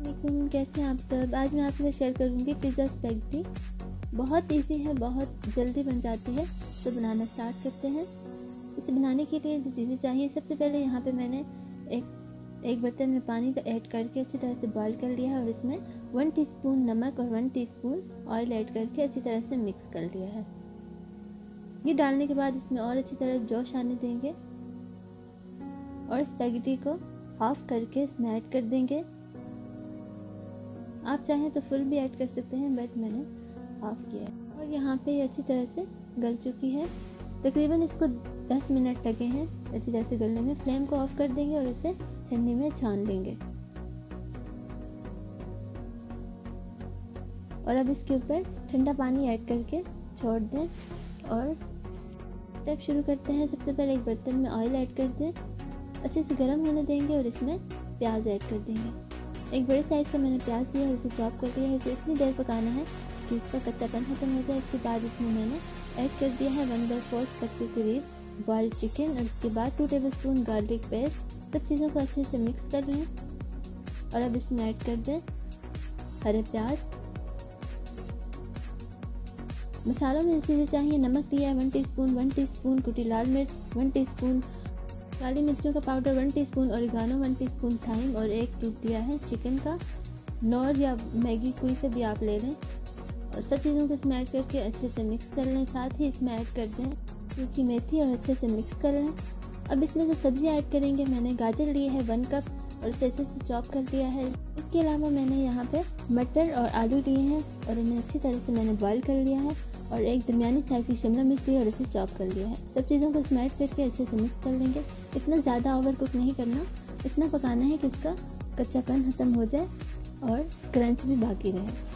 वालेकुम, कैसे हैं आप सब। आज मैं आपके साथ शेयर करूंगी पिज़्ज़ा स्पैगेटी। बहुत इजी है, बहुत जल्दी बन जाती है। तो बनाना स्टार्ट करते हैं। इसे बनाने के लिए जो चीज़ें चाहिए, सबसे पहले यहाँ पे मैंने एक बर्तन में पानी ऐड करके अच्छी तरह से बॉईल कर लिया है और इसमें 1 टीस्पून नमक और 1 टीस्पून ऑयल ऐड करके अच्छी तरह से मिक्स कर लिया है। ये डालने के बाद इसमें और अच्छी तरह जोश आने देंगे और स्पैगेटी को ऑफ करके इसमें ऐड कर देंगे। आप चाहें तो फुल भी ऐड कर सकते हैं, बट मैंने ऑफ किया है। और यहाँ पे अच्छी तरह से गल चुकी है। तकरीबन इसको 10 मिनट लगे हैं अच्छी तरह से गलने में। फ्लेम को ऑफ कर देंगे और इसे छन्नी में छान लेंगे। और अब इसके ऊपर ठंडा पानी ऐड करके छोड़ दें और स्टेप शुरू करते हैं। सबसे पहले एक बर्तन में ऑयल ऐड कर दें, अच्छे से गर्म होने देंगे और इसमें प्याज ऐड कर देंगे। एक बड़े साइज़ का मैंने प्याज दिया है, उसे चॉप कर लिया है। इसे इतनी देर पकाना है कि इसका कच्चापन खत्म हो जाए। इसके बाद इसमें मैंने ऐड कर दिया है 1/4 कप के करीब बॉइल्ड चिकन और इसके बाद 2 टेबलस्पून गार्लिक पेस्ट। सब चीज़ों को अच्छे से मिक्स कर लें और अब इसमें ऐड कर दें हरे प्याज। मसालों में चीज़ें चाहिए, नमक दिया है 1 टीस्पून, 1 टीस्पून कुटी लाल मिर्च, 1 टीस्पून काली मिर्चों का powder, 1 teaspoon oregano, 1 teaspoon thyme और एक क्यूब दिया है चिकन का। नॉर या मैगी कोई से भी आप ले लें और सब चीज़ों को इसमें ऐड करके अच्छे से मिक्स कर लें। साथ ही इसमें ऐड कर दें सूखी मेथी और अच्छे से मिक्स कर लें। अब इसमें जो सब्ज़ी ऐड करेंगे, मैंने गाजर लिए है 1 कप और इसे अच्छे से चॉप कर लिया है। इसके अलावा मैंने यहाँ पे मटर और आलू लिए हैं और इन्हें अच्छी तरह से मैंने बॉईल कर लिया है और एक दरमियानी साइज़ की शिमला मिर्च ली और इसे चॉप कर लिया है। सब चीज़ों को इसमें ऐड करके अच्छे से मिक्स कर लेंगे। इतना ज़्यादा ओवर कुक नहीं करना, इतना पकाना है कि इसका कच्चापन खत्म हो जाए और क्रंच भी बाकी रहे।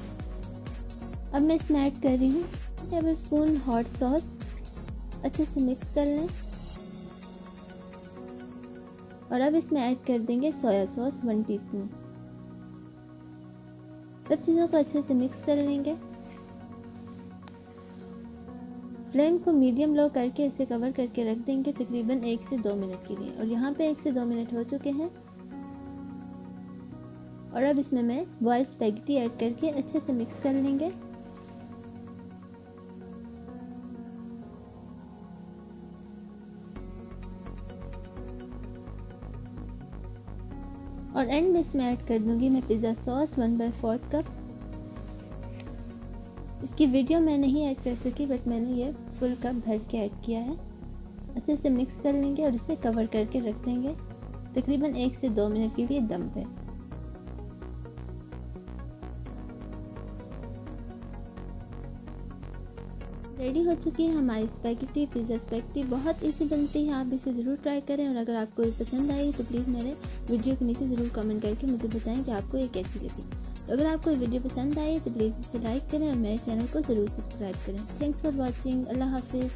अब मैं इसमें ऐड कर रही हूँ 1 टेबलस्पून हॉट सॉस। अच्छे से मिक्स कर लें और अब इसमें ऐड कर देंगे सोया सॉस 1 टीस्पून। सब चीज़ों को अच्छे से मिक्स कर लेंगे। फ्लेम को मीडियम लो करके इसे कवर करके रख देंगे तकरीबन 1 से 2 मिनट के लिए। और यहाँ पे 1 से 2 मिनट हो चुके हैं और अब इसमें मैं बॉइल्ड स्पैगेटी ऐड करके अच्छे से मिक्स कर लेंगे। और एंड में इसमें ऐड कर दूंगी मैं पिज़्ज़ा सॉस 1/4 कप। इसकी वीडियो मैं नहीं ऐड कर सकी, बट मैंने ये फुल कप भर के ऐड किया है। अच्छे से मिक्स कर लेंगे और इसे कवर करके रख देंगे तकरीबन 1 से 2 मिनट के लिए दम पे। रेडी हो चुकी है हमारी स्पैगेटी, पिज़्ज़ा स्पैगेटी। बहुत इजी बनती है, आप इसे ज़रूर ट्राई करें। और अगर आपको ये पसंद आई तो प्लीज़ मेरे वीडियो के नीचे ज़रूर कमेंट करके मुझे बताएं कि आपको ये कैसी लगी। तो अगर आपको ये वीडियो पसंद आई तो प्लीज़ इसे लाइक करें और मेरे चैनल को ज़रूर सब्सक्राइब करें। Thanks for watching. अल्लाह हाफिज़।